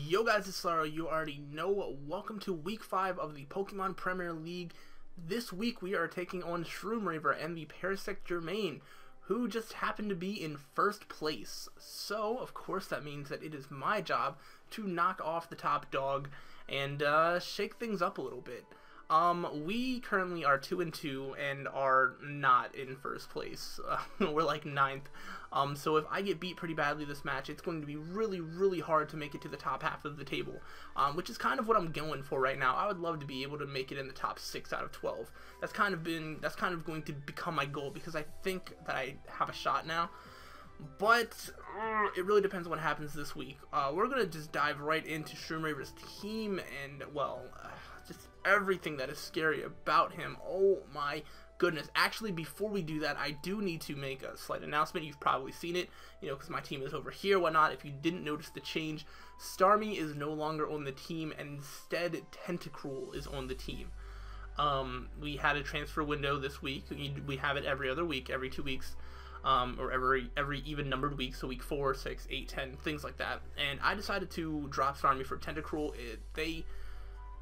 Yo guys, it's Slyroh. You already know. Welcome to week 5 of the Pokemon Premier League. This week we are taking on Shroommraver and the Parasect Germain, who just happened to be in first place. So, of course, that means that it is my job to knock off the top dog and shake things up a little bit. We currently are 2-2 and are not in first place. We're like 9th. So if I get beat pretty badly this match, it's going to be really hard to make it to the top half of the table, which is kind of what I'm going for right now. I would love to be able to make it in the top 6 out of 12. That's kind of going to become my goal, because I think that I have a shot now. But it really depends on what happens this week. We're gonna just dive right into Shroommraver's team and, well, just everything that is scary about him. Oh my goodness. Actually, before we do that, I do need to make a slight announcement. You've probably seen it, you know, because my team is over here, whatnot. If you didn't notice the change, Starmie is no longer on the team, and instead Tentacruel is on the team. We had a transfer window this week. We have it every other week, every 2 weeks. Or every even numbered week, so week 4, 6, 8, 10, things like that. And I decided to drop Starmie for Tentacruel. They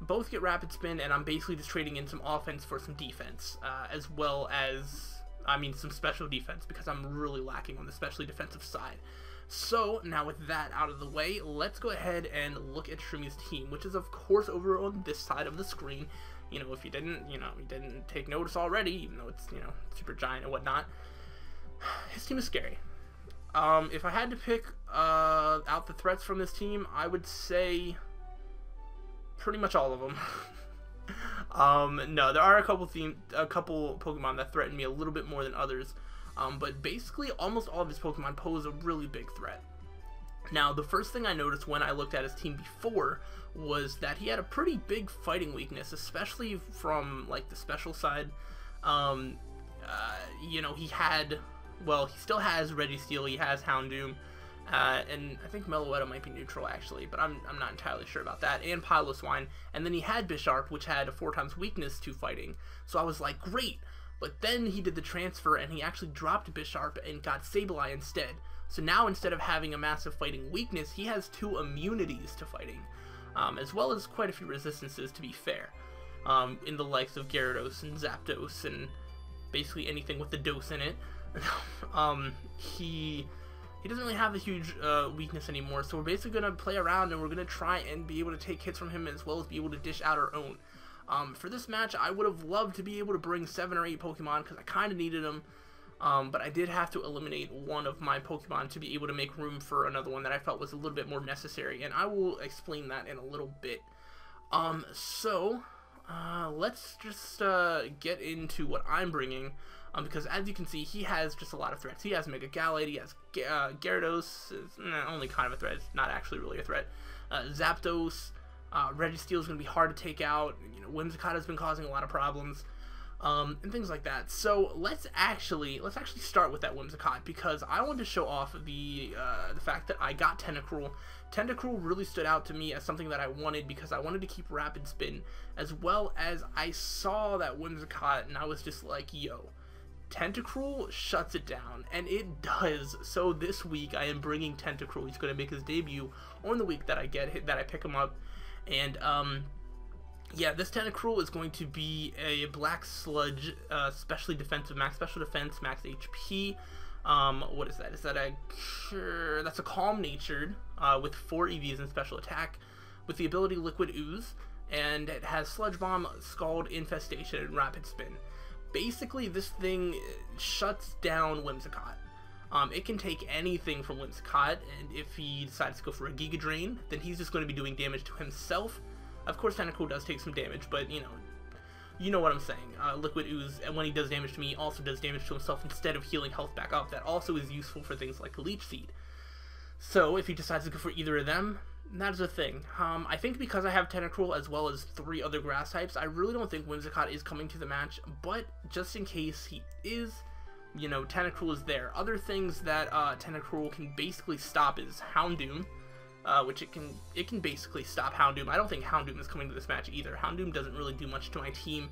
both get rapid spin, and I'm basically just trading in some offense for some defense, as well as, I mean, some special defense, because I'm really lacking on the specially defensive side. So now with that out of the way, let's go ahead and look at Shroommy's team, which is of course over on this side of the screen. You know, if you didn't take notice already, even though it's, you know, super giant and whatnot. His team is scary. If I had to pick out the threats from this team, I would say pretty much all of them. No, there are a couple Pokemon that threaten me a little bit more than others, but basically almost all of his Pokemon pose a really big threat. Now, the first thing I noticed when I looked at his team before was that he had a pretty big fighting weakness, especially from like the special side. You know, he had, well, he still has Registeel, he has Houndoom, and I think Meloetta might be neutral actually, but I'm not entirely sure about that, and Piloswine, and then he had Bisharp, which had a 4x weakness to fighting, so I was like, great, but then he did the transfer, and he actually dropped Bisharp and got Sableye instead, so now instead of having a massive fighting weakness, he has 2 immunities to fighting, as well as quite a few resistances, to be fair, in the likes of Gyarados and Zapdos, and basically anything with the dose in it. He doesn't really have a huge weakness anymore, so we're basically going to play around, and we're going to try and be able to take hits from him, as well as be able to dish out our own. For this match, I would have loved to be able to bring 7 or 8 Pokemon, because I kind of needed them, but I did have to eliminate one of my Pokemon to be able to make room for another one that I felt was a little bit more necessary, and I will explain that in a little bit. Let's just get into what I'm bringing, because as you can see, he has just a lot of threats. He has Mega Gallade, he has Gyarados, is only kind of a threat, it's not actually really a threat. Zapdos, Registeel is going to be hard to take out, you know, Whimsicott has been causing a lot of problems, and things like that. So let's actually start with that Whimsicott, because I wanted to show off the fact that I got Tentacruel. Tentacruel really stood out to me as something that I wanted, because I wanted to keep Rapid Spin, as well as I saw that Whimsicott and I was just like, yo, Tentacruel shuts it down, and it does. So this week I am bringing Tentacruel. He's going to make his debut on the week that I pick him up, and yeah, this Tentacruel is going to be a Black Sludge, specially defensive, max special defense, max HP. What is that? Is that that's a Calm Natured, with 4 EVs and special attack, with the ability Liquid Ooze, and it has Sludge Bomb, Scald, Infestation, and Rapid Spin. Basically, this thing shuts down Whimsicott. It can take anything from Whimsicott, and if he decides to go for a Giga Drain, then he's just going to be doing damage to himself. Of course, Tentacruel does take some damage, but you know what I'm saying. Liquid Ooze, and when he does damage to me, also does damage to himself instead of healing health back up. That also is useful for things like Leech Seed. So if he decides to go for either of them, that is a thing. I think because I have Tentacruel as well as 3 other grass types, I really don't think Whimsicott is coming to the match, but just in case he is, you know, Tentacruel is there. Other things that Tentacruel can basically stop is Houndoom, which it can basically stop Houndoom. I don't think Houndoom is coming to this match either. Houndoom doesn't really do much to my team,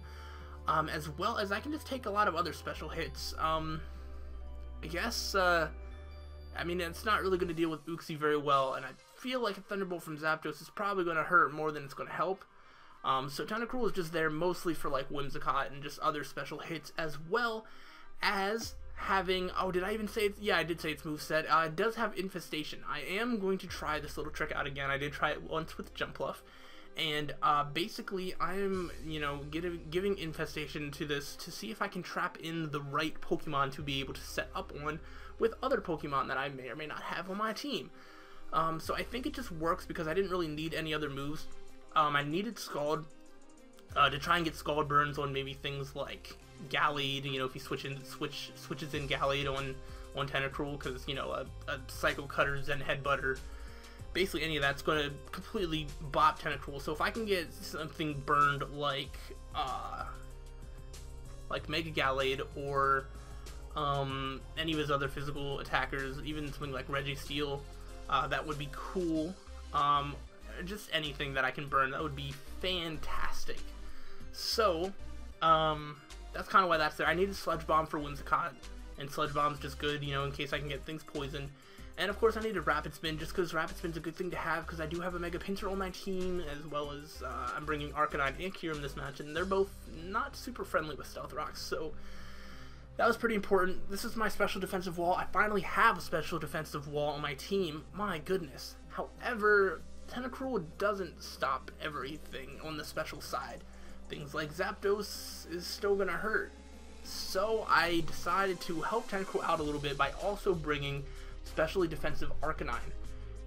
as well as I can just take a lot of other special hits. I guess, I mean, it's not really going to deal with Uxie very well, and I feel like a Thunderbolt from Zapdos is probably going to hurt more than it's going to help. So Tentacruel is just there mostly for like Whimsicott and just other special hits, as well as having, oh, did I even say it? Yeah, I did say its moveset. It does have Infestation. I am going to try this little trick out again. I did try it once with Jumpluff. And basically, I'm, you know, giving Infestation to this to see if I can trap in the right Pokemon to be able to set up on with other Pokemon that I may or may not have on my team. So I think it just works because I didn't really need any other moves. I needed Scald to try and get Scald burns on maybe things like Gallade, you know, if he switches in Gallade on Tentacruel, because, you know, a Psycho Cutter, Zen Headbutter, basically any of that's going to completely bop Tentacruel. So if I can get something burned like Mega Gallade or any of his other physical attackers, even something like Registeel, that would be cool. Just anything that I can burn, that would be fantastic. So, that's kind of why that's there. I needed Sludge Bomb for Whimsicott, and Sludge Bomb's just good, you know, in case I can get things poisoned. And of course I needed Rapid Spin, just because Rapid Spin's a good thing to have, because I do have a Mega Pinsir on my team, as well as I'm bringing Arcanine and Kyurem this match, and they're both not super friendly with Stealth Rocks, so that was pretty important. This is my special defensive wall. I finally have a special defensive wall on my team. My goodness. However, Tentacruel doesn't stop everything on the special side. Things like Zapdos is still gonna hurt. So I decided to help Tentacruel out a little bit by also bringing specially defensive Arcanine.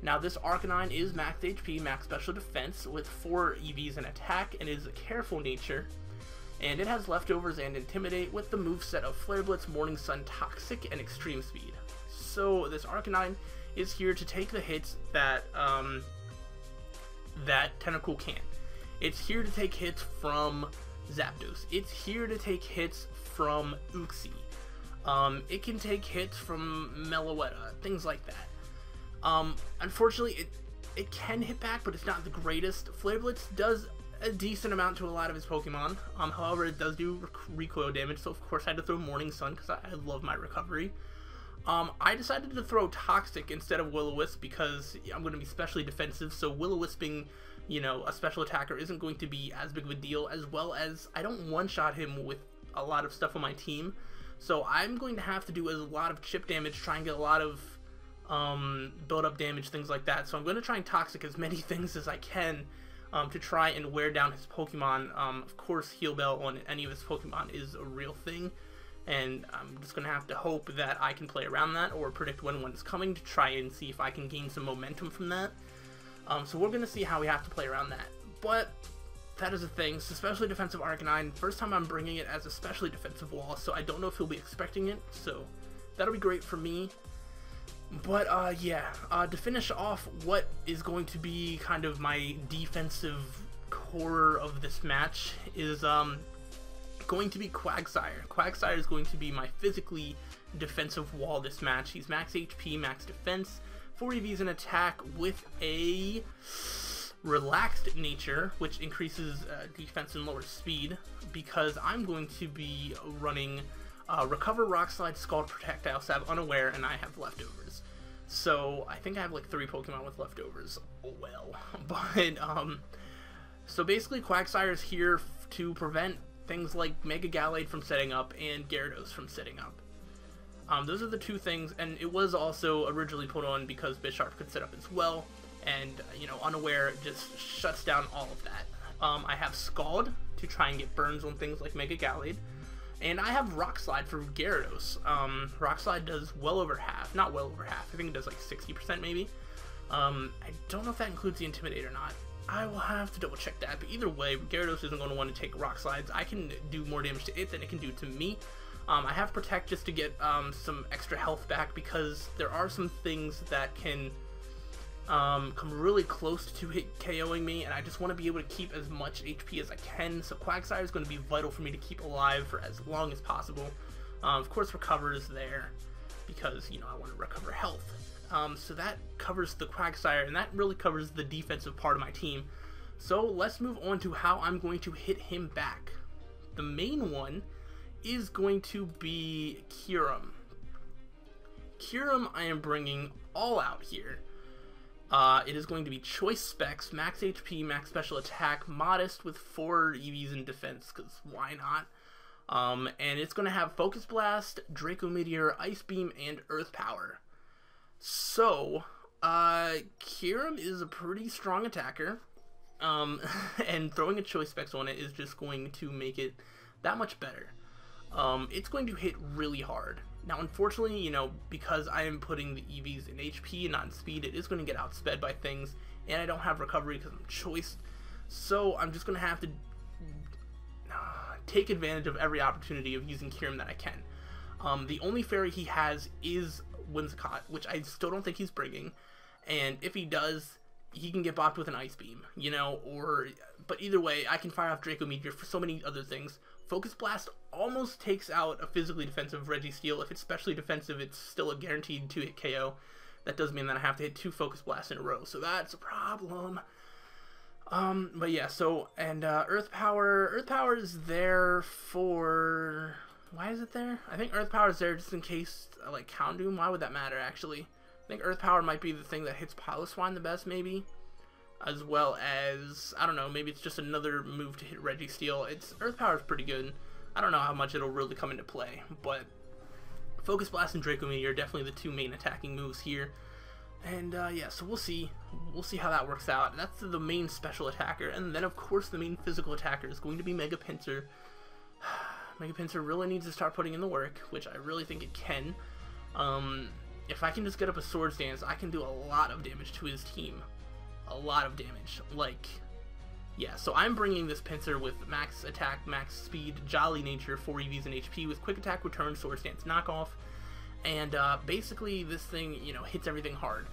Now this Arcanine is max HP, max special defense, with 4 EVs in attack, and is a careful nature. And it has Leftovers and Intimidate with the moveset of Flare Blitz, Morning Sun, Toxic, and Extreme Speed. So this Arcanine is here to take the hits that that Tentacruel can. It's here to take hits from Zapdos. It's here to take hits from Uxie. It can take hits from Meloetta, things like that. Unfortunately, it can hit back, but it's not the greatest. Flare Blitz does a decent amount to a lot of his Pokemon. However, it does do recoil damage, so of course I had to throw Morning Sun because I love my recovery. I decided to throw Toxic instead of Will-O-Wisp because I'm going to be specially defensive, so Will-O-Wisping, you know, a special attacker isn't going to be as big of a deal, as well as I don't one-shot him with a lot of stuff on my team. So I'm going to have to do a lot of chip damage, try and get a lot of build-up damage, things like that. So I'm going to try and Toxic as many things as I can to try and wear down his Pokemon. Of course, Heal Bell on any of his Pokemon is a real thing, and I'm just going to have to hope that I can play around that or predict when one is coming to try and see if I can gain some momentum from that. So we're going to see how we have to play around that. But that is a thing. So especially defensive Arcanine, first time I'm bringing it as a specially defensive wall, so I don't know if he'll be expecting it, so that'll be great for me. But yeah, to finish off what is going to be kind of my defensive core of this match is going to be Quagsire. Quagsire is going to be my physically defensive wall this match. He's max HP, max defense, 4 EVs in attack with a relaxed nature, which increases defense and lowers speed, because I'm going to be running Recover, Rock Slide, Scald, Protect. I also have Unaware, and I have Leftovers. So I think I have like 3 Pokemon with Leftovers. Oh well. But so basically Quagsire is here to prevent things like Mega Gallade from setting up and Gyarados from setting up. Those are the 2 things, and it was also originally put on because Bisharp could set up as well, and you know, Unaware just shuts down all of that. I have Scald to try and get burns on things like Mega Gallade, and I have Rock Slide for Gyarados. Rock Slide does well over half, not well over half, I think it does like 60% maybe. I don't know if that includes the Intimidate or not. I will have to double check that, but either way, Gyarados isn't going to want to take Rock Slides. I can do more damage to it than it can do to me. I have Protect just to get some extra health back, because there are some things that can come really close to KOing me, and I just want to be able to keep as much HP as I can. So Quagsire is going to be vital for me to keep alive for as long as possible. Of course, Recover is there because, you know, I want to recover health. So that covers the Quagsire, and that really covers the defensive part of my team. So let's move on to how I'm going to hit him back. The main one is going to be Kyurem. Kyurem I am bringing all out here. It is going to be choice specs, max HP, max special attack, modest with 4 EVs in defense, because why not? And it's going to have Focus Blast, Draco Meteor, Ice Beam, and Earth Power. So, Kyurem is a pretty strong attacker, and throwing a choice specs on it is just going to make it that much better. It's going to hit really hard. Now, unfortunately, you know, because I am putting the EVs in HP and not in speed, it is going to get outsped by things, and I don't have recovery because I'm choiced. So I'm just going to have to take advantage of every opportunity of using Kyurem that I can. The only fairy he has is Whimsicott, which I still don't think he's bringing, and if he does, he can get bopped with an Ice Beam, you know, but either way, I can fire off Draco Meteor for so many other things. Focus Blast almost takes out a physically defensive Registeel. If it's specially defensive, it's still a guaranteed 2-hit KO. That does mean that I have to hit 2 Focus Blasts in a row, so that's a problem. But yeah, so, and Earth Power is there for, why is it there? I think Earth Power is there just in case, like, Houndoom. Why would that matter, actually? I think Earth Power might be the thing that hits Piloswine the best, maybe. As well as, I don't know, maybe it's just another move to hit Registeel. Earth Power is pretty good. I don't know how much it'll really come into play, but Focus Blast and Draco Meteor are definitely the 2 main attacking moves here. And yeah, so we'll see how that works out. That's the main special attacker, and then of course the main physical attacker is going to be Mega Pinsir. Mega Pinsir really needs to start putting in the work, which I really think it can. If I can just get up a Swords Dance, I can do a lot of damage to his team. A lot of damage. Like, yeah, so I'm bringing this Pinsir with max attack, max speed, jolly nature, 4 EVs and HP with quick attack, return, Swords Dance, knockoff. And basically this thing, you know, hits everything hard.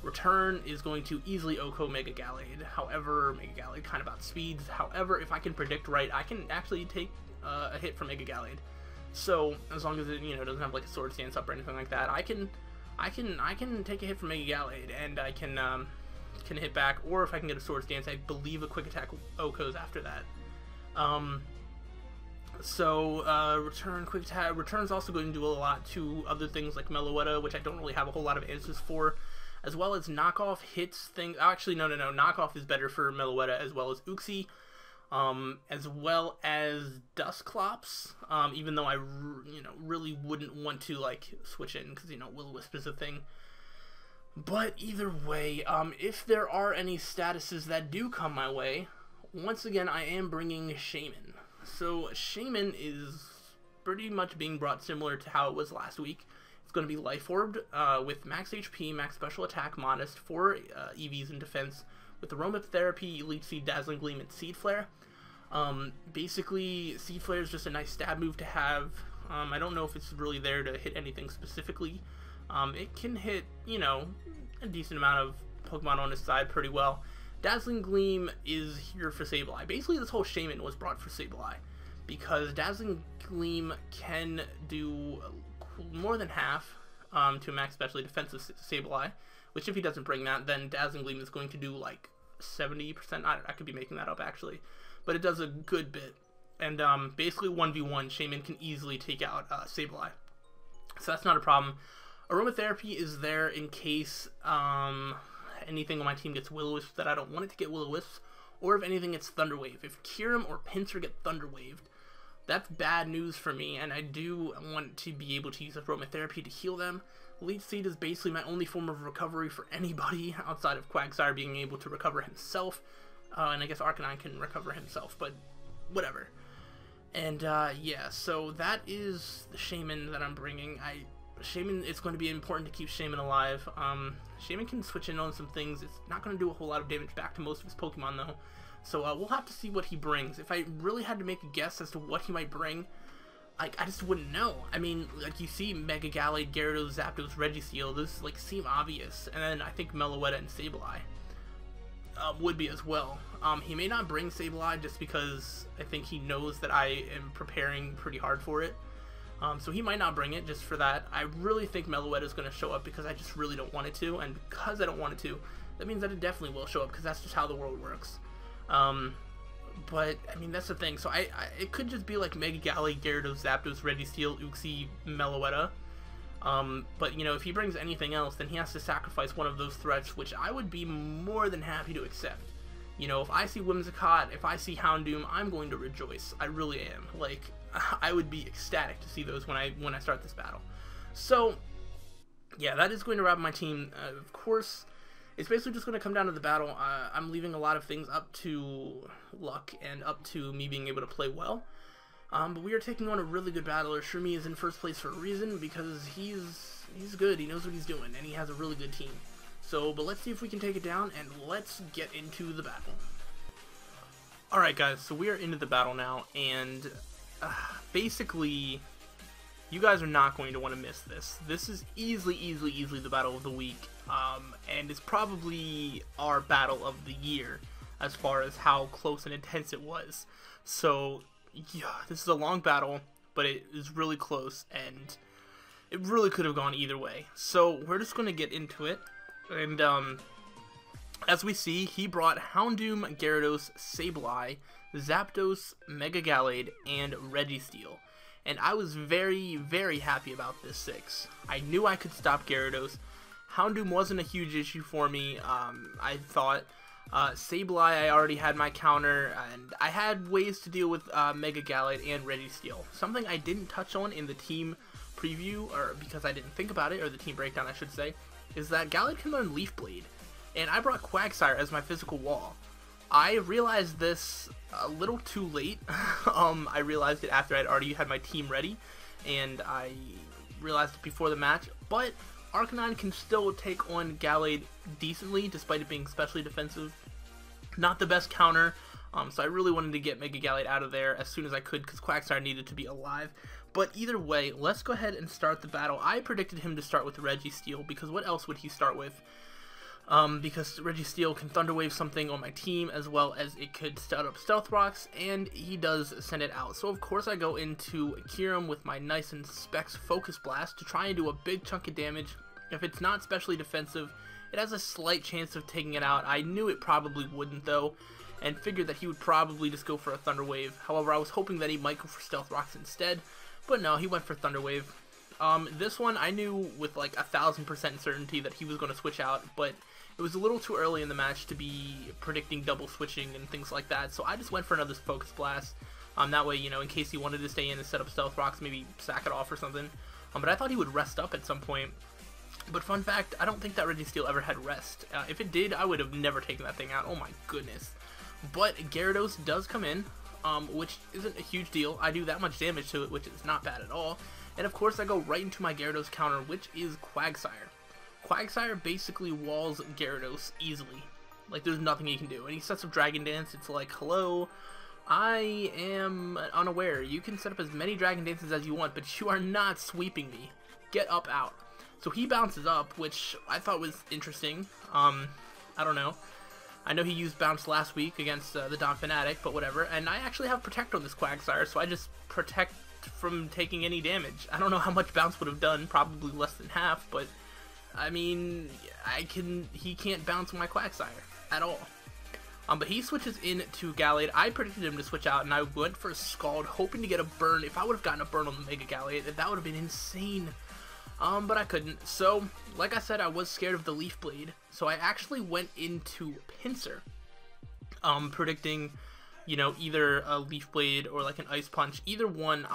Return is going to easily OHKO Mega Gallade. However, Mega Gallade kind of outspeeds. However, if I can predict right, I can actually take a hit from Mega Gallade. So as long as it, you know, doesn't have like a Swords Dance up or anything like that, I can take a hit from Mega Gallade, and I can hit back, or if I can get a Swords Dance, I believe a quick attack OHKOs after that. Return, quick attack. Return's also going to do a lot to other things like Meloetta, which I don't really have a whole lot of answers for, as well as knockoff hits things. Actually, no. Knockoff is better for Meloetta, as well as Uxie, as well as Dusclops. Even though I, really wouldn't want to like switch in because Will-O-Wisp is a thing. But either way, if there are any statuses that do come my way, once again, I am bringing Shaman. So Shaman is pretty much being brought similar to how it was last week. It's going to be Life Orbed with max HP, max special attack, modest, 4 EVs in defense, with Aromatherapy, Elite Seed, Dazzling Gleam, and Seed Flare. Basically, Seed Flare is just a nice stab move to have. I don't know if it's really there to hit anything specifically. It can hit, a decent amount of Pokemon on his side pretty well. Dazzling Gleam is here for Sableye. Basically, this whole Shaman was brought for Sableye, because Dazzling Gleam can do more than half to max specially defensive Sableye, which if he doesn't bring that, then Dazzling Gleam is going to do like 70%. I could be making that up actually, but it does a good bit. And basically 1v1, Shaman can easily take out Sableye, so that's not a problem. Aromatherapy is there in case anything on my team gets Will-O-Wisp that I don't want it to get Will-O-Wisp, or if anything gets Thunder Wave. If Kyurem or Pinsir get Thunder Waved, that's bad news for me, and I do want to be able to use Aromatherapy to heal them. Leech Seed is basically my only form of recovery for anybody outside of Quagsire being able to recover himself, and I guess Arcanine can recover himself, but whatever. And yeah, so that is the Shaman that I'm bringing. Shaman, it's going to be important to keep Shaman alive. Shaman can switch in on some things. It's not going to do a whole lot of damage back to most of his Pokemon, though. So we'll have to see what he brings. If I really had to make a guess as to what he might bring, I just wouldn't know. I mean, like, you see Mega Gallade, Gyarados, Zapdos, Registeel. Those, like, seem obvious. And then I think Meloetta and Sableye would be as well. He may not bring Sableye just because I think he knows that I am preparing pretty hard for it. So he might not bring it just for that. I really think Meloetta is going to show up because I just really don't want it to, and because I don't want it to, that means that it definitely will show up because that's just how the world works. But I mean, that's the thing. So it could just be like Mega Gallade, Gyarados, Zapdos, Registeel, Uxie, Meloetta. But, you know, if he brings anything else, then he has to sacrifice one of those threats, which I would be more than happy to accept. You know, if I see Whimsicott, if I see Houndoom, I'm going to rejoice. I really am. Like, I would be ecstatic to see those when I start this battle. So, yeah, that is going to wrap my team. Of course, it's basically just going to come down to the battle. I'm leaving a lot of things up to luck and up to me being able to play well. But we are taking on a really good battler. Shermie is in first place for a reason, because he's good. He knows what he's doing, and he has a really good team. So, but let's see if we can take it down, and let's get into the battle. Alright guys, so we are into the battle now, and basically, you guys are not going to want to miss this. This is easily the battle of the week, and it's probably our battle of the year, as far as how close and intense it was. So, yeah, this is a long battle, but it is really close, and it really could have gone either way. So, we're just going to get into it. And, as we see, he brought Houndoom, Gyarados, Sableye, Zapdos, Mega Gallade, and Registeel. And I was very happy about this 6. I knew I could stop Gyarados. Houndoom wasn't a huge issue for me, I thought. Sableye, I already had my counter, and I had ways to deal with Mega Gallade and Registeel. Something I didn't touch on in the team preview, or because I didn't think about it, or the team breakdown I should say, is that Gallade can learn Leaf Blade, and I brought Quagsire as my physical wall. I realized this a little too late. I realized it after I'd already had my team ready, and I realized it before the match, but Arcanine can still take on Gallade decently, despite it being specially defensive. Not the best counter, so I really wanted to get Mega Gallade out of there as soon as I could, because Quagsire needed to be alive. But either way, let's go ahead and start the battle. I predicted him to start with Registeel, because what else would he start with? Because Registeel can Thunder Wave something on my team, as well as it could start up Stealth Rocks, and he does send it out. So of course I go into Kyurem with my nice and Specs Focus Blast to try and do a big chunk of damage. If it's not specially defensive, it has a slight chance of taking it out. I knew it probably wouldn't though, and figured that he would probably just go for a Thunder Wave. However, I was hoping that he might go for Stealth Rocks instead, but no, he went for Thunder Wave. This one I knew with like 1000% certainty that he was going to switch out, but it was a little too early in the match to be predicting double switching and things like that, so I just went for another Focus Blast. That way, you know, in case he wanted to stay in and set up Stealth Rocks, maybe sack it off or something. But I thought he would rest up at some point. But fun fact, I don't think that Registeel ever had rest. If it did, I would have never taken that thing out. Oh my goodness. But Gyarados does come in, which isn't a huge deal. I do that much damage to it, which is not bad at all. And of course, I go right into my Gyarados counter, which is Quagsire. Quagsire basically walls Gyarados easily. Like, there's nothing he can do. And he sets up Dragon Dance. It's like, hello, I am unaware. You can set up as many Dragon Dances as you want, but you are not sweeping me. Get up out. So he bounces up, which I thought was interesting. I don't know. I know he used Bounce last week against the Dom Fanatic, but whatever. And I actually have Protect on this Quagsire, so I just protect from taking any damage. I don't know how much Bounce would have done, probably less than half, but I mean, he can't bounce my Quagsire at all. But he switches into Gallade. I predicted him to switch out, and I went for a Scald, hoping to get a burn. If I would have gotten a burn on the Mega Gallade, that would have been insane. But I couldn't. So, like I said, I was scared of the Leaf Blade, so I actually went into Pinsir, predicting, you know, either a Leaf Blade or like an Ice Punch. Either one,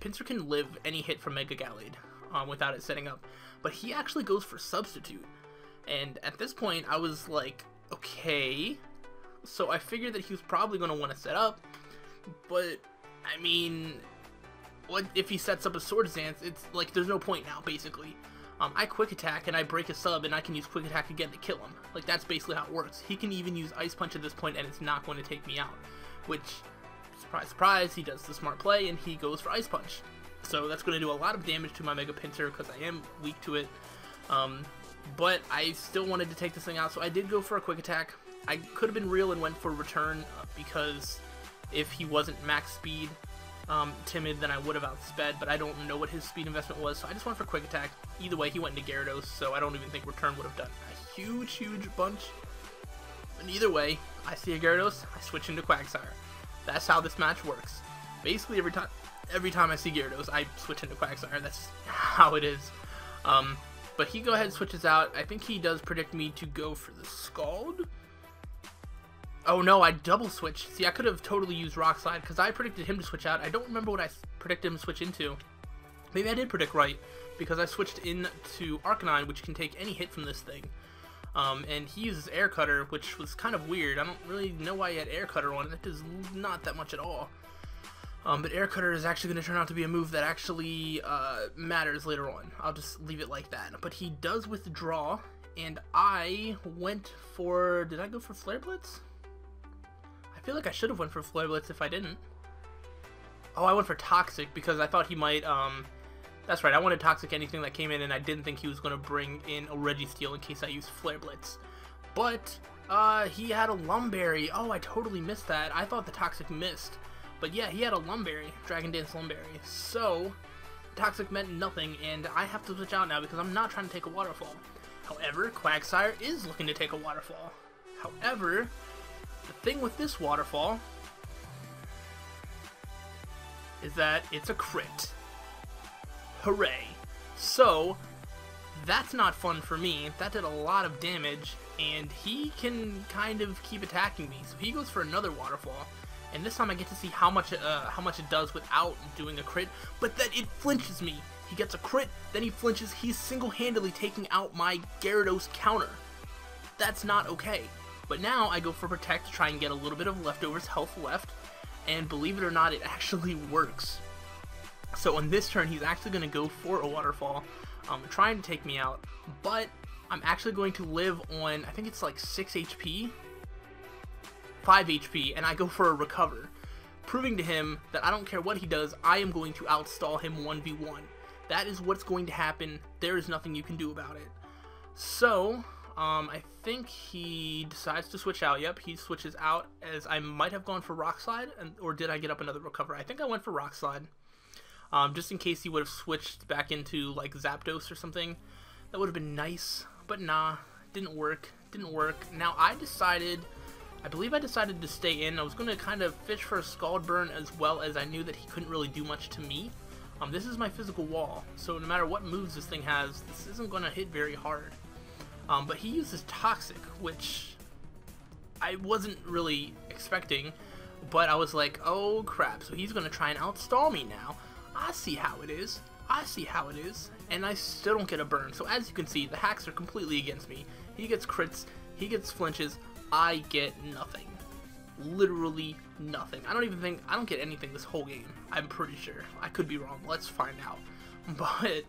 Pinsir can live any hit from Mega Gallade without it setting up. But he actually goes for Substitute. And at this point, I was like, okay. So I figured that he was probably going to want to set up. But, I mean, what if he sets up a Swords Dance? It's like, there's no point now, basically. I Quick Attack, and I break a sub, and I can use Quick Attack again to kill him. Like, that's basically how it works. He can even use Ice Punch at this point, and it's not going to take me out. Which, surprise, surprise, he does the smart play, and he goes for Ice Punch. So that's going to do a lot of damage to my Mega Pinsir, because I am weak to it. But I still wanted to take this thing out, so I did go for a Quick Attack. I could have been real and went for Return, because if he wasn't max speed timid, then I would have outsped, but I don't know what his speed investment was, so I just went for Quick Attack. Either way, he went into Gyarados, so I don't even think Return would have done a huge bunch. And either way, I see a Gyarados, I switch into Quagsire. That's how this match works. Basically, every time I see Gyarados, I switch into Quagsire. That's how it is. But he go ahead and switches out. I think he does predict me to go for the Scald. Oh no, I double switched. See, I could have totally used Rock Slide because I predicted him to switch out. I don't remember what I predicted him to switch into. Maybe I did predict right because I switched into Arcanine, which can take any hit from this thing. And he uses Air Cutter, which was kind of weird. I don't really know why he had Air Cutter on. That does not that much at all. But Air Cutter is actually going to turn out to be a move that actually matters later on. I'll just leave it like that. But he does withdraw, and I went for... Did I go for Flare Blitz? I feel like I should have went for Flare Blitz if I didn't. Oh, I went for Toxic because I thought he might... That's right, I wanted Toxic anything that came in, and I didn't think he was going to bring in a Registeel in case I used Flare Blitz. But he had a Lumberry. Oh, I totally missed that. I thought the Toxic missed. But yeah, he had a Lumberry, Dragon Dance Lumberry. So, Toxic meant nothing, and I have to switch out now because I'm not trying to take a Waterfall. However, Quagsire is looking to take a Waterfall. However, the thing with this Waterfall is that it's a crit. Hooray. So, that's not fun for me. That did a lot of damage, and he can kind of keep attacking me. So he goes for another Waterfall. And this time I get to see how much it does without doing a crit, but then it flinches me. He gets a crit, then he flinches. He's single-handedly taking out my Gyarados counter. That's not okay. But now I go for Protect to try and get a little bit of leftovers health left, and believe it or not, it actually works. So on this turn, he's actually going to go for a Waterfall, trying to take me out, but I'm actually going to live on, I think it's like 6 HP? 5 HP, and I go for a Recover, proving to him that I don't care what he does, I am going to outstall him 1v1. That is what's going to happen. There is nothing you can do about it. So, I think he decides to switch out. Yep, he switches out, as I might have gone for Rock Slide, or did I get up another Recover? I think I went for Rock Slide, just in case he would have switched back into, like, Zapdos or something. That would have been nice, but nah, didn't work. Now, I believe I decided to stay in. I was going to kind of fish for a Scald Burn as well, as I knew that he couldn't really do much to me. This is my physical wall, so no matter what moves this thing has, this isn't going to hit very hard. But he uses Toxic, which I wasn't really expecting, but I was like, oh crap, so he's going to try and outstall me now. I see how it is. And I still don't get a burn. So as you can see, the hacks are completely against me. He gets crits, he gets flinches, I get nothing. Literally nothing. I don't get anything this whole game. I'm pretty sure. I could be wrong. Let's find out. But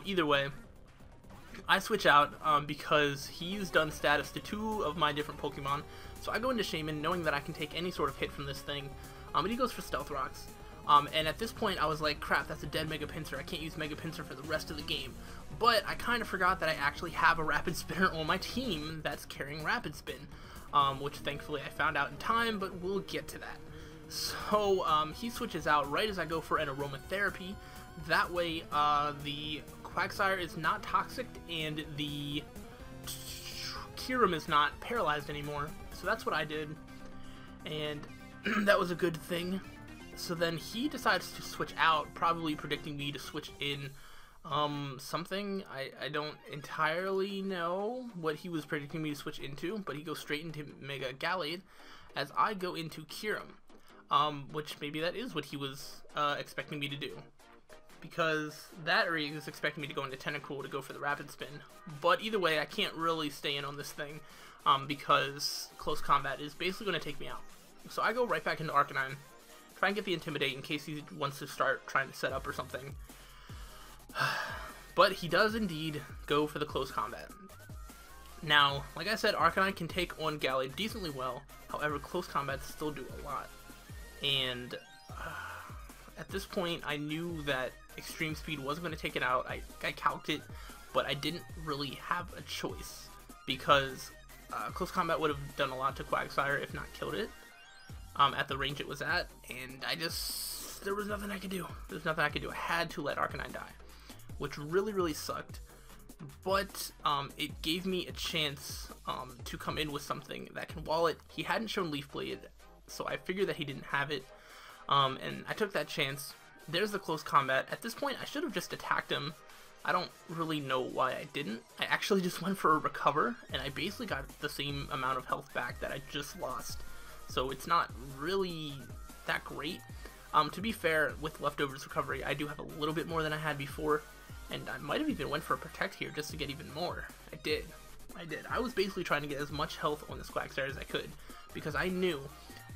either way, I switch out because he's done status to 2 of my different Pokemon. So I go into Shaman knowing that I can take any sort of hit from this thing. And he goes for Stealth Rocks. And at this point I was like, crap, that's a dead Mega Pinsir. I can't use Mega Pinsir for the rest of the game. But I kind of forgot that I actually have a Rapid Spinner on my team that's carrying Rapid Spin. Which thankfully I found out in time, but we'll get to that. So he switches out right as I go for an Aromatherapy. That way the Quagsire is not toxic and the Kyurem is not paralyzed anymore. So that's what I did, and that was a good thing. So then he decides to switch out, probably predicting me to switch in something. I don't entirely know what he was predicting me to switch into, but he goes straight into Mega Gallade as I go into Kyurem, which maybe that is what he was expecting me to do, because that or he was expecting me to go into Tentacool to go for the Rapid Spin. But either way, I can't really stay in on this thing because Close Combat is basically going to take me out. So I go right back into Arcanine, try and get the Intimidate in case he wants to start trying to set up or something. But he does indeed go for the Close Combat. Now, like I said, Arcanine can take on Gallade decently well, however, Close Combats still do a lot. And at this point, I knew that Extreme Speed wasn't going to take it out. I calced it, but I didn't really have a choice, because Close Combat would have done a lot to Quagsire, if not killed it, at the range it was at, and there was nothing I could do. I had to let Arcanine die, which really sucked. But it gave me a chance to come in with something that can wall it. He hadn't shown Leaf Blade, so I figured that he didn't have it, and I took that chance. There's the Close Combat. At this point, I should have just attacked him, I don't really know why I didn't. I actually just went for a recover, and I basically got the same amount of health back that I just lost. So it's not really that great. To be fair, with leftovers recovery, I do have a little bit more than I had before, and I might have even went for a protect here just to get even more. I did. I was basically trying to get as much health on this Quagsire as I could, because I knew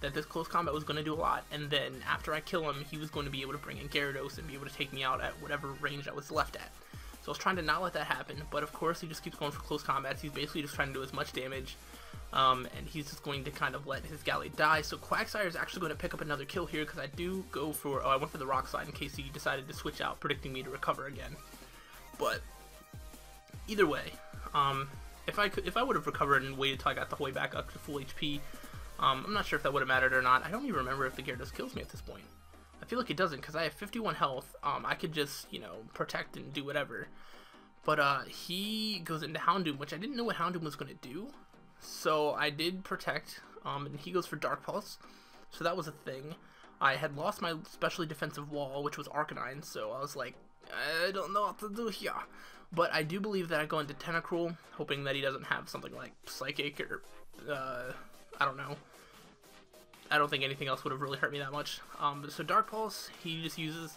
that this close combat was going to do a lot, and then after I kill him, he was going to be able to bring in Gyarados and be able to take me out at whatever range I was left at. So I was trying to not let that happen, but of course he just keeps going for close combats. He's basically just trying to do as much damage, and he's just going to kind of let his Gallade die. So Quagsire is actually going to pick up another kill here, because I do go for, I went for the Rock Slide in case he decided to switch out, predicting me to recover again. But either way, if I would have recovered and waited till I got the way back up to full HP, I'm not sure if that would have mattered or not. I don't even remember if the Gyarados kills me at this point. I feel like it doesn't, because I have 51 health. I could just, you know, protect and do whatever. But he goes into Houndoom, which I didn't know what Houndoom was going to do. So I did protect, and he goes for Dark Pulse. So that was a thing. I had lost my specially defensive wall, which was Arcanine, so I was like, I don't know what to do here. But I do believe that I go into Tentacruel, hoping that he doesn't have something like Psychic or, I don't know. I don't think anything else would have really hurt me that much. So Dark Pulse, he just uses...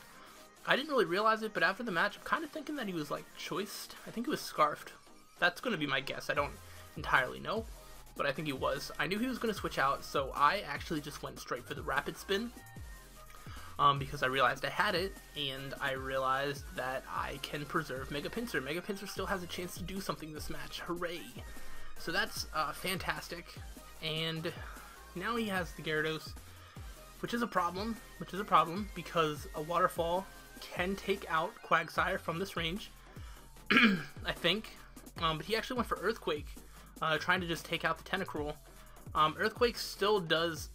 I didn't really realize it, but after the match, I'm kind of thinking that he was, like, choiced. I think he was Scarfed. That's going to be my guess. I don't entirely know, but I think he was. I knew he was going to switch out, so I actually just went straight for the Rapid Spin. Because I realized I had it, and I realized that I can preserve Mega Pinsir. Mega Pinsir still has a chance to do something this match. Hooray! So that's fantastic. And now he has the Gyarados, which is a problem. Because a Waterfall can take out Quagsire from this range, I think. But he actually went for Earthquake, trying to just take out the Tentacruel. Earthquake still does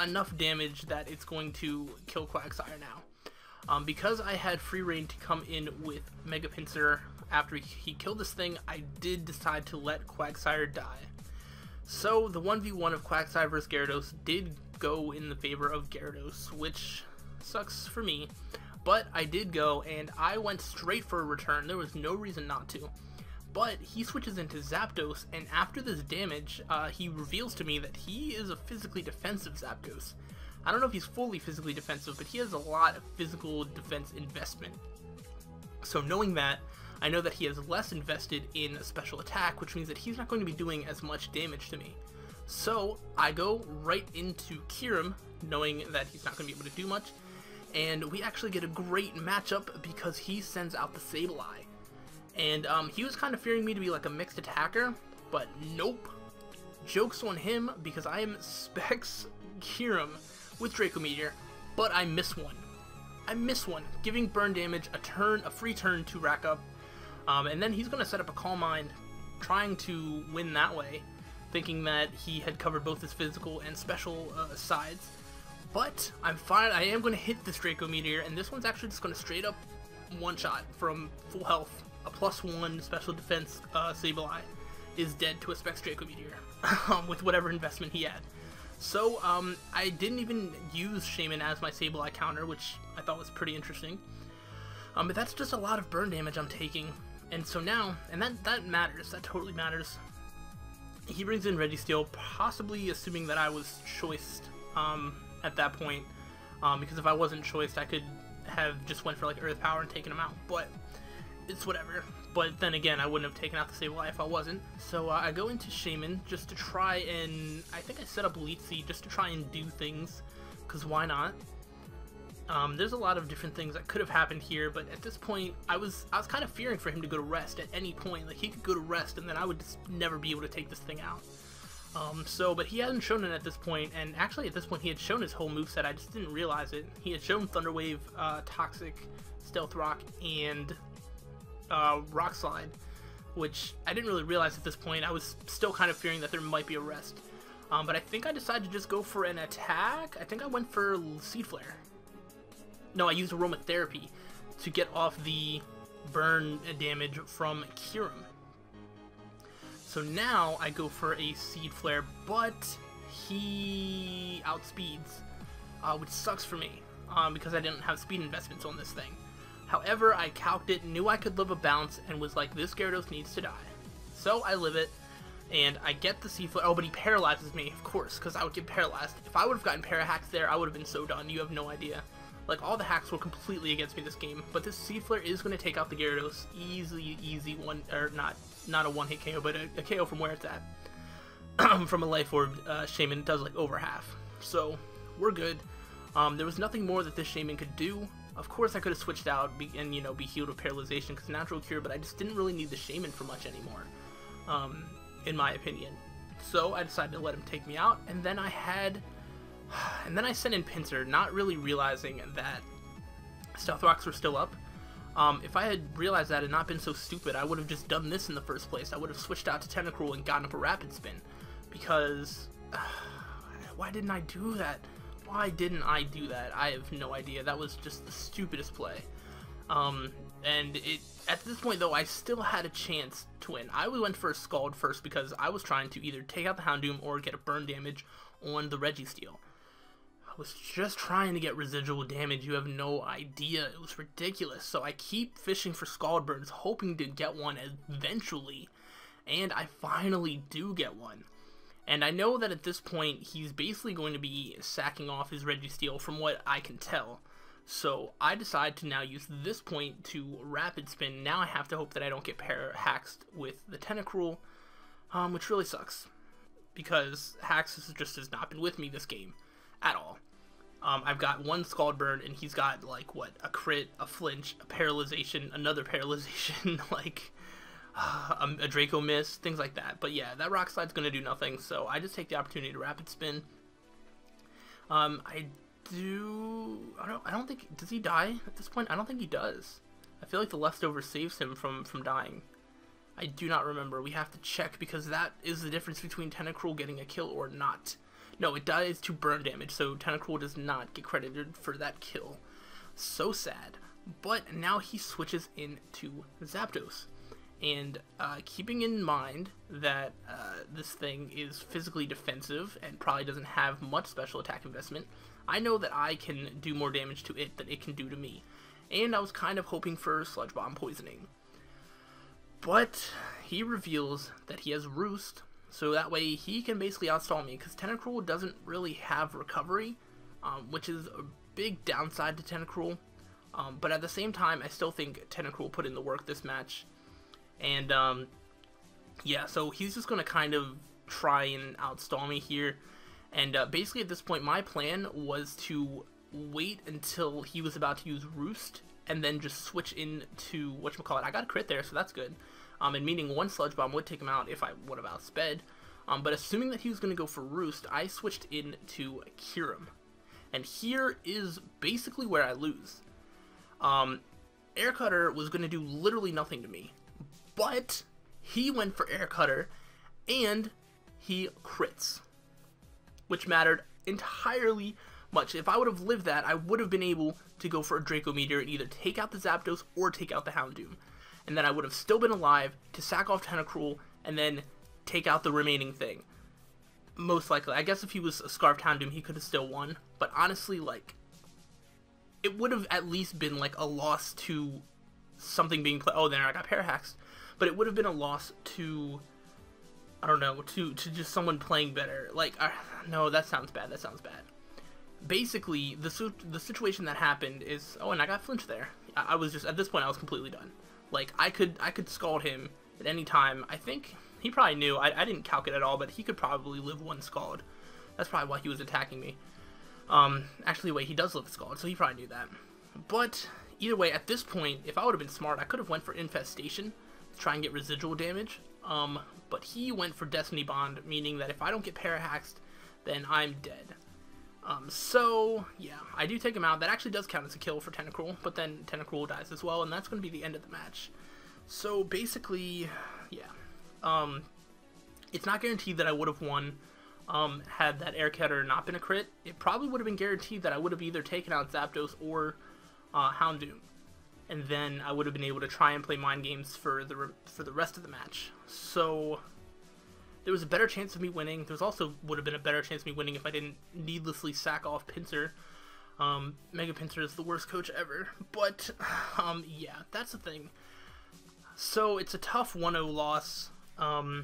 enough damage that it's going to kill Quagsire now. Because I had free reign to come in with Mega Pinsir after he killed this thing, I did decide to let Quagsire die. So the 1v1 of Quagsire vs Gyarados did go in the favor of Gyarados, which sucks for me. But I did go, and I went straight for a return. There was no reason not to. But he switches into Zapdos, and after this damage, he reveals to me that he is a physically defensive Zapdos. I don't know if he's fully physically defensive, but he has a lot of physical defense investment. So knowing that, I know that he has less invested in a special attack, which means that he's not going to be doing as much damage to me. So I go right into Kyurem, knowing that he's not going to be able to do much, and we actually get a great matchup because he sends out the Sableye. And he was kind of fearing me to be like a mixed attacker, but nope. Joke's on him, because I am Specs Kyurem with Draco Meteor, but I miss one. Giving burn damage, a free turn to rack up, and then he's going to set up a Calm Mind, trying to win that way, thinking that he had covered both his physical and special sides. But I'm fine. I am going to hit this Draco Meteor, and this one's actually just going to straight up one-shot from full health. A +1 special defense Sableye is dead to a Specs Draco Meteor with whatever investment he had. So I didn't even use Shaman as my Sableye counter, which I thought was pretty interesting. But that's just a lot of burn damage I'm taking. And so now, and that matters, that totally matters. He brings in Registeel, possibly assuming that I was choiced at that point. Because if I wasn't choiced, I could have just went for like Earth Power and taken him out. But it's whatever. But then again, I wouldn't have taken out the Sableye if I wasn't. So I go into Shaman just to try and... I think I set up Elite Seed just to try and do things. Because why not? There's a lot of different things that could have happened here, but at this point, I was kind of fearing for him to go to rest at any point. Like, he could go to rest, and then I would just never be able to take this thing out. But he hadn't shown it at this point, and actually at this point he had shown his whole moveset, I just didn't realize it. He had shown Thunder Wave, Toxic, Stealth Rock, and Rock Slide, which I didn't really realize at this point. I was still kind of fearing that there might be a rest. But I think I decided to just go for an attack. I think I went for Seed Flare. No, I used Aromatherapy to get off the burn damage from Kyurem. So now I go for a Seed Flare, but he outspeeds, which sucks for me, because I didn't have speed investments on this thing. However, I calced it, knew I could live a bounce, and was like, this Gyarados needs to die. So I live it, and I get the Seaflare. Oh, but he paralyzes me, of course, because I would get paralyzed. If I would have gotten Para-hacks there, I would have been so done. You have no idea. Like, all the hacks were completely against me this game, but this Seaflare is going to take out the Gyarados. Easy one, or not a one-hit KO, but a KO from where it's at. From a Life Orb, Shaman does like over half. So, we're good. There was nothing more that this Shaman could do. Of course, I could have switched out and, you know, be healed with Paralyzation because Natural Cure, but I just didn't really need the Shaman for much anymore, in my opinion. So I decided to let him take me out, and then I sent in Pinsir, not really realizing that Stealth Rocks were still up. If I had realized that and not been so stupid, I would have just done this in the first place. I would have switched out to Tentacruel and gotten up a Rapid Spin, because why didn't I do that? Why didn't I do that? I have no idea. That was just the stupidest play. And at this point, though, I still had a chance to win. I went for a Scald first because I was trying to either take out the Houndoom or get a burn damage on the Registeel. I was just trying to get residual damage. You have no idea. It was ridiculous. So I keep fishing for Scald burns, hoping to get one eventually. And I finally do get one. And I know that at this point, he's basically going to be sacking off his Registeel from what I can tell. So I decide to now use this point to Rapid Spin. Now I have to hope that I don't get Haxed with the Tentacruel, which really sucks. Because Hax just has not been with me this game at all. I've got one Scald Burn, and he's got, like, what, a crit, a flinch, a paralyzation, another paralyzation, like... a Draco Miss, things like that. But yeah, that Rock Slide's going to do nothing, so I just take the opportunity to Rapid Spin. I don't think, does he die at this point? I don't think he does. I feel like the leftover saves him from dying. I do not remember. We have to check, because that is the difference between Tentacruel getting a kill or not. No, it dies to burn damage, so Tentacruel does not get credited for that kill. So sad. But now he switches into Zapdos. And keeping in mind that this thing is physically defensive and probably doesn't have much special attack investment, I know that I can do more damage to it than it can do to me. And I was kind of hoping for Sludge Bomb poisoning. But he reveals that he has Roost, so that way he can basically outstall me, because Tentacruel doesn't really have recovery, which is a big downside to Tentacruel. But at the same time, I still think Tentacruel put in the work this match. And, yeah, so he's just going to kind of try and outstall me here. And, basically at this point, my plan was to wait until he was about to use Roost, and then just switch into, whatchamacallit, I got a crit there, so that's good. And meaning one Sludge Bomb would take him out if I would have outsped. But assuming that he was going to go for Roost, I switched into Kyurem. And here is basically where I lose. Air Cutter was going to do literally nothing to me. But he went for Air Cutter, and he crits, which mattered entirely much. If I would have lived that, I would have been able to go for a Draco Meteor and either take out the Zapdos or take out the Houndoom. And then I would have still been alive to sack off Tentacruel and then take out the remaining thing. Most likely. I guess if he was a Scarfed Houndoom, he could have still won. But honestly, like, it would have at least been like a loss to something being played. Oh, there, I got Parahaxed. But it would have been a loss to, I don't know, to just someone playing better. Like, no, that sounds bad. That sounds bad. Basically, the situation that happened is, oh, and I got Flinch there. I was just, at this point, I was completely done. Like, I could Scald him at any time. I think he probably knew. I didn't calc it at all, but he could probably live one Scald. That's probably why he was attacking me. Actually, wait, he does live a Scald, so he probably knew that. But either way, at this point, if I would have been smart, I could have went for Infestation to try and get residual damage. But he went for Destiny Bond, meaning that if I don't get Parahaxed, then I'm dead. So, yeah, I do take him out. That actually does count as a kill for Tentacruel, but then Tentacruel dies as well, and that's going to be the end of the match. So, basically, yeah. It's not guaranteed that I would have won had that Air Cutter not been a crit. It probably would have been guaranteed that I would have either taken out Zapdos or Houndoom. And then I would have been able to try and play mind games for the rest of the match. So there was a better chance of me winning. There's also would have been a better chance of me winning if I didn't needlessly sack off Pinsir. Mega Pincer is the worst coach ever. But, yeah, that's the thing. So, it's a tough 1-0 loss. I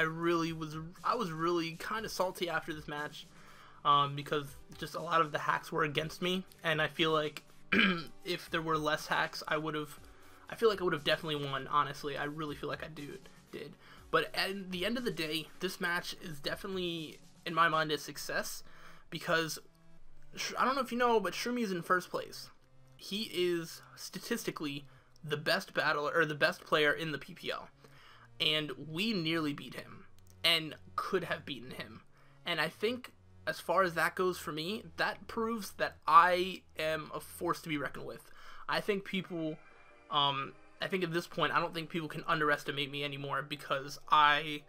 was really kind of salty after this match, because just a lot of the hacks were against me, and I feel like if there were less hacks, I feel like I would have definitely won, honestly. I really feel like I did. But at the end of the day, this match is definitely, in my mind, a success, because I don't know if you know, but Shroomy is in first place. He is statistically the best battler, or the best player in the PPL, and we nearly beat him and could have beaten him. And I think, as far as that goes for me, that proves that I am a force to be reckoned with. I think people, I think at this point, I don't think people can underestimate me anymore, because I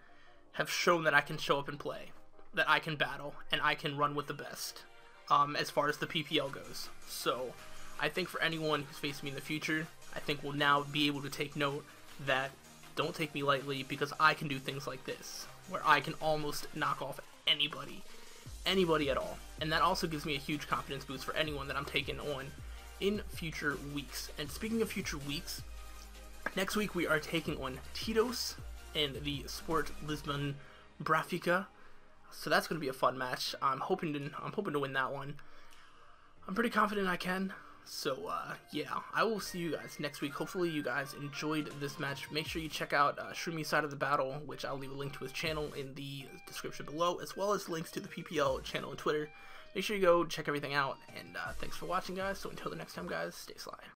have shown that I can show up and play, that I can battle, and I can run with the best, as far as the PPL goes. So, I think for anyone who's facing me in the future, I think will now be able to take note that don't take me lightly, because I can do things like this, where I can almost knock off anybody at all. And that also gives me a huge confidence boost for anyone that I'm taking on in future weeks. And speaking of future weeks, next week we are taking on Tito's in the Sport Lisbon Brafica. So that's going to be a fun match. I'm hoping to win that one. I'm pretty confident I can. So, yeah, I will see you guys next week. Hopefully you guys enjoyed this match. Make sure you check out Shroomi's side of the battle, which I'll leave a link to his channel in the description below, as well as links to the PPL channel and Twitter. Make sure you go check everything out, and thanks for watching, guys. So until the next time, guys, stay sly.